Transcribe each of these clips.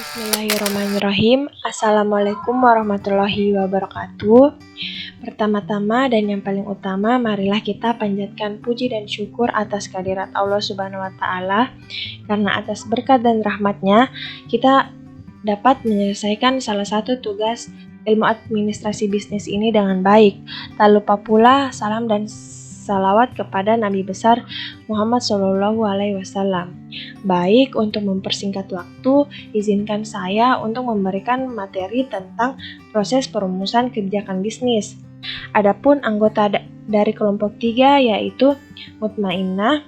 Bismillahirrahmanirrahim. Assalamualaikum warahmatullahi wabarakatuh. Pertama-tama dan yang paling utama, marilah kita panjatkan puji dan syukur atas kehadirat Allah Subhanahu wa Ta'ala, karena atas berkat dan rahmatnya kita dapat menyelesaikan salah satu tugas ilmu administrasi bisnis ini dengan baik. Tak lupa pula salam dan salawat kepada Nabi besar Muhammad SAW. Baik, untuk mempersingkat waktu, izinkan saya untuk memberikan materi tentang proses perumusan kebijakan bisnis. Adapun anggota dari kelompok 3 yaitu Mutmainnah,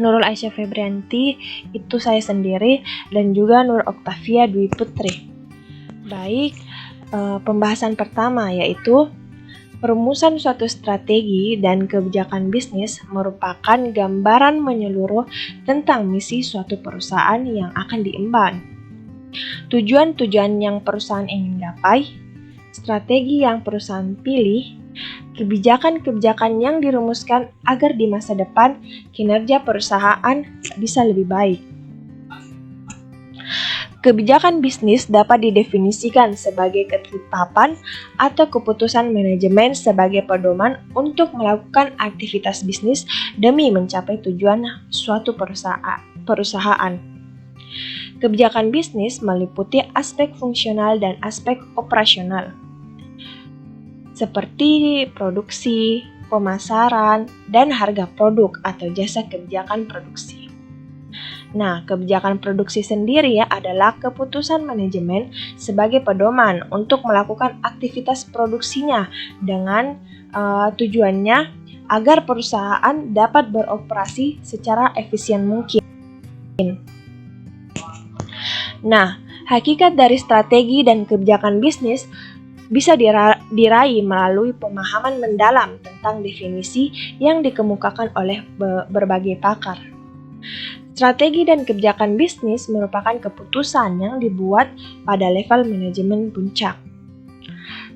Nurul Aisyah Febrianti, itu saya sendiri, dan juga Nur Oktavia Dwi Putri. Baik, pembahasan pertama yaitu perumusan suatu strategi dan kebijakan bisnis merupakan gambaran menyeluruh tentang misi suatu perusahaan yang akan diemban, tujuan-tujuan yang perusahaan ingin gapai, strategi yang perusahaan pilih, kebijakan-kebijakan yang dirumuskan agar di masa depan kinerja perusahaan bisa lebih baik. Kebijakan bisnis dapat didefinisikan sebagai ketetapan atau keputusan manajemen sebagai pedoman untuk melakukan aktivitas bisnis demi mencapai tujuan suatu perusahaan. Kebijakan bisnis meliputi aspek fungsional dan aspek operasional, seperti produksi, pemasaran, dan harga produk atau jasa kebijakan produksi. Nah, kebijakan produksi sendiri adalah keputusan manajemen sebagai pedoman untuk melakukan aktivitas produksinya dengan tujuannya agar perusahaan dapat beroperasi secara efisien mungkin. Nah, hakikat dari strategi dan kebijakan bisnis bisa diraih melalui pemahaman mendalam tentang definisi yang dikemukakan oleh berbagai pakar. Strategi dan kebijakan bisnis merupakan keputusan yang dibuat pada level manajemen puncak.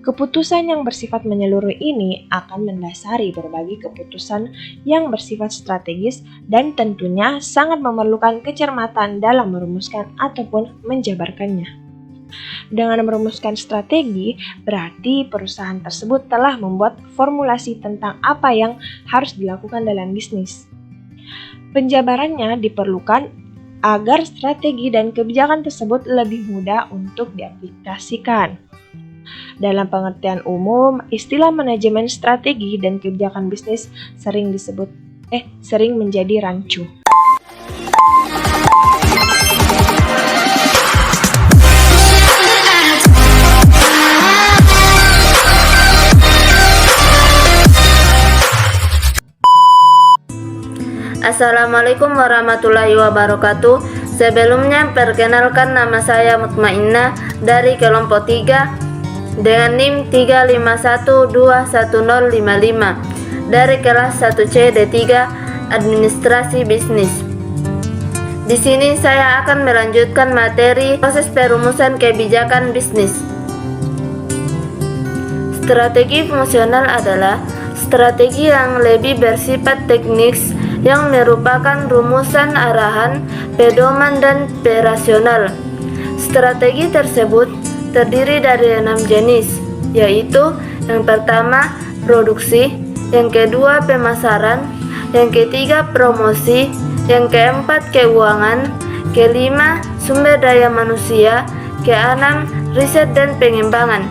Keputusan yang bersifat menyeluruh ini akan mendasari berbagai keputusan yang bersifat strategis dan tentunya sangat memerlukan kecermatan dalam merumuskan ataupun menjabarkannya. Dengan merumuskan strategi, berarti perusahaan tersebut telah membuat formulasi tentang apa yang harus dilakukan dalam bisnis. Penjabarannya diperlukan agar strategi dan kebijakan tersebut lebih mudah untuk diaplikasikan. Dalam pengertian umum, istilah manajemen strategi dan kebijakan bisnis sering menjadi rancu. Assalamualaikum warahmatullahi wabarakatuh. Sebelumnya perkenalkan, nama saya Mutmainnah dari kelompok 3 dengan NIM 351210055 dari kelas 1C D3 Administrasi Bisnis. Di sini saya akan melanjutkan materi proses perumusan kebijakan bisnis. Strategi fungsional adalah strategi yang lebih bersifat teknis yang merupakan rumusan arahan, pedoman, dan operasional. Strategi tersebut terdiri dari 6 jenis, yaitu yang pertama produksi, yang kedua pemasaran, yang ketiga promosi, yang keempat keuangan, kelima sumber daya manusia, keenam riset dan pengembangan.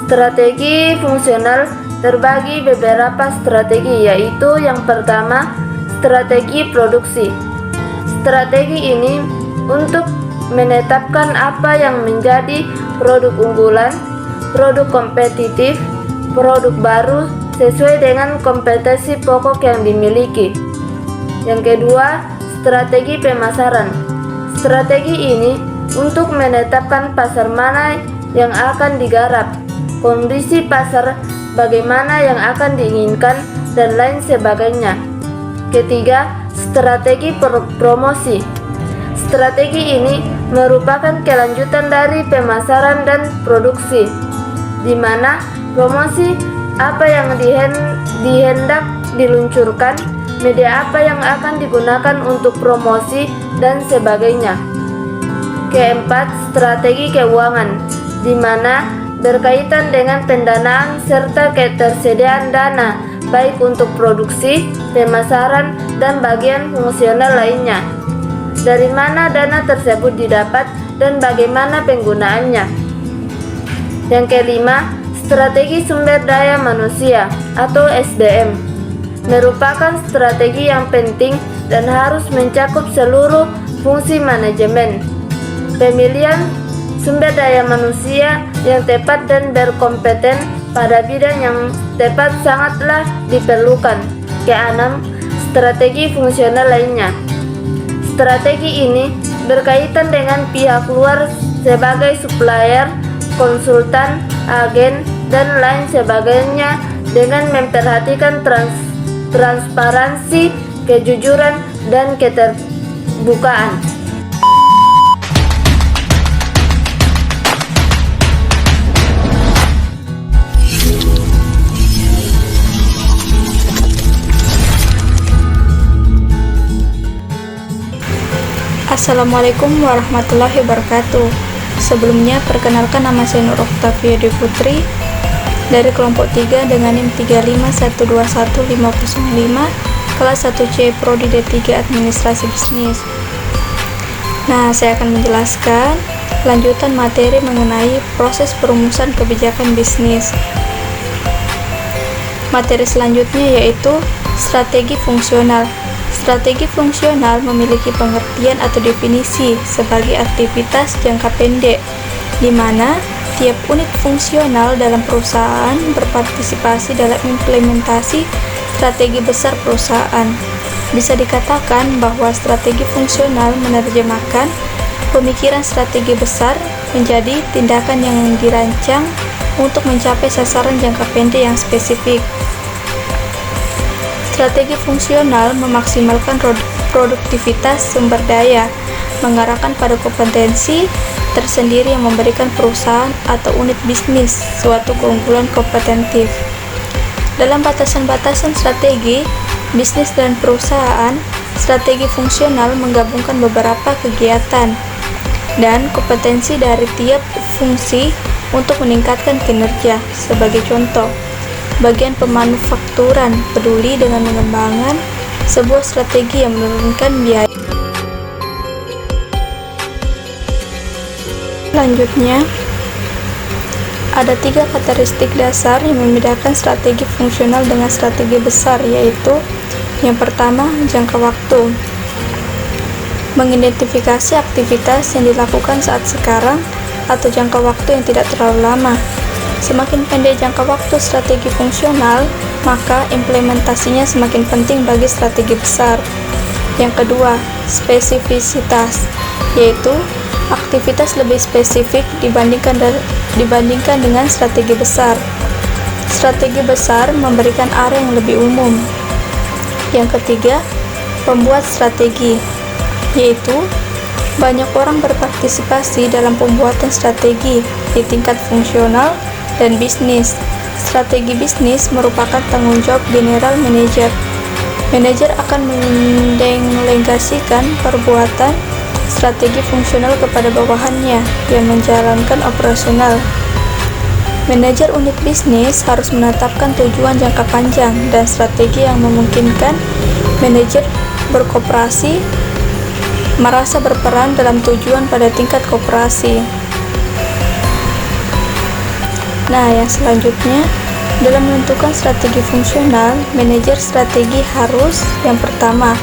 Strategi fungsional terbagi beberapa strategi, yaitu yang pertama, strategi produksi. Strategi ini untuk menetapkan apa yang menjadi produk unggulan, produk kompetitif, produk baru sesuai dengan kompetensi pokok yang dimiliki. Yang kedua, strategi pemasaran. Strategi ini untuk menetapkan pasar mana yang akan digarap, kondisi pasar bagaimana yang akan diinginkan, dan lain sebagainya. Ketiga, strategi promosi. Strategi ini merupakan kelanjutan dari pemasaran dan produksi, di mana promosi apa yang dihendak diluncurkan, media apa yang akan digunakan untuk promosi, dan sebagainya. Keempat, strategi keuangan, di mana berkaitan dengan pendanaan serta ketersediaan dana, baik untuk produksi, pemasaran, dan bagian fungsional lainnya. Dari mana dana tersebut didapat dan bagaimana penggunaannya. Yang kelima, strategi sumber daya manusia atau SDM merupakan strategi yang penting dan harus mencakup seluruh fungsi manajemen. Pemilihan sumber daya manusia yang tepat dan berkompeten pada bidang yang tepat sangatlah diperlukan. Keenam, strategi fungsional lainnya. Strategi ini berkaitan dengan pihak luar sebagai supplier, konsultan, agen, dan lain sebagainya dengan memperhatikan transparansi, kejujuran, dan keterbukaan. Assalamualaikum warahmatullahi wabarakatuh. Sebelumnya, perkenalkan nama saya Nur Oktavia Dwi Putri dari kelompok 3 dengan NIM 3512155 kelas 1C Prodi D3 Administrasi Bisnis. Nah, saya akan menjelaskan lanjutan materi mengenai proses perumusan kebijakan bisnis. Materi selanjutnya yaitu strategi fungsional. Strategi fungsional memiliki pengertian atau definisi sebagai aktivitas jangka pendek, di mana tiap unit fungsional dalam perusahaan berpartisipasi dalam implementasi strategi besar perusahaan. Bisa dikatakan bahwa strategi fungsional menerjemahkan pemikiran strategi besar menjadi tindakan yang dirancang untuk mencapai sasaran jangka pendek yang spesifik. Strategi fungsional memaksimalkan produktivitas sumber daya, mengarahkan pada kompetensi tersendiri yang memberikan perusahaan atau unit bisnis suatu keunggulan kompetitif. Dalam batasan-batasan strategi bisnis dan perusahaan, strategi fungsional menggabungkan beberapa kegiatan dan kompetensi dari tiap fungsi untuk meningkatkan kinerja. Sebagai contoh, bagian pemanufakturan peduli dengan mengembangkan sebuah strategi yang menurunkan biaya. Selanjutnya, ada 3 karakteristik dasar yang membedakan strategi fungsional dengan strategi besar, yaitu yang pertama, jangka waktu. Mengidentifikasi aktivitas yang dilakukan saat sekarang atau jangka waktu yang tidak terlalu lama. Semakin pendek jangka waktu strategi fungsional, maka implementasinya semakin penting bagi strategi besar. Yang kedua, spesifisitas, yaitu aktivitas lebih spesifik dibandingkan dengan strategi besar. Strategi besar memberikan area yang lebih umum. Yang ketiga, pembuat strategi, yaitu banyak orang berpartisipasi dalam pembuatan strategi di tingkat fungsional dan bisnis. Strategi bisnis merupakan tanggung jawab general manager. Manajer akan mendelegasikan perbuatan strategi fungsional kepada bawahannya yang menjalankan operasional. Manajer unit bisnis harus menetapkan tujuan jangka panjang dan strategi yang memungkinkan manajer berkooperasi merasa berperan dalam tujuan pada tingkat koperasi. Nah, yang selanjutnya, dalam menentukan strategi fungsional, manajer strategi harus yang pertama,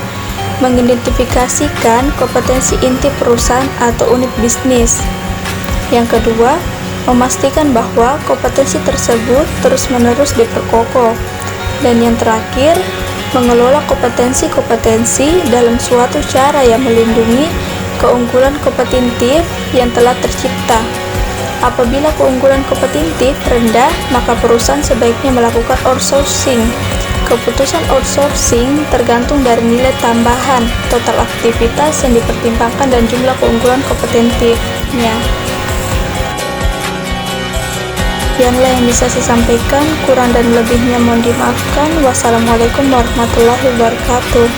mengidentifikasikan kompetensi inti perusahaan atau unit bisnis. Yang kedua, memastikan bahwa kompetensi tersebut terus-menerus diperkokoh. Dan yang terakhir, mengelola kompetensi-kompetensi dalam suatu cara yang melindungi keunggulan kompetitif yang telah tercipta. Apabila keunggulan kompetitif rendah, maka perusahaan sebaiknya melakukan outsourcing. Keputusan outsourcing tergantung dari nilai tambahan, total aktivitas yang dipertimbangkan, dan jumlah keunggulan kompetitifnya. Sekianlah yang bisa saya sampaikan, kurang dan lebihnya mohon dimaafkan. Wassalamualaikum warahmatullahi wabarakatuh.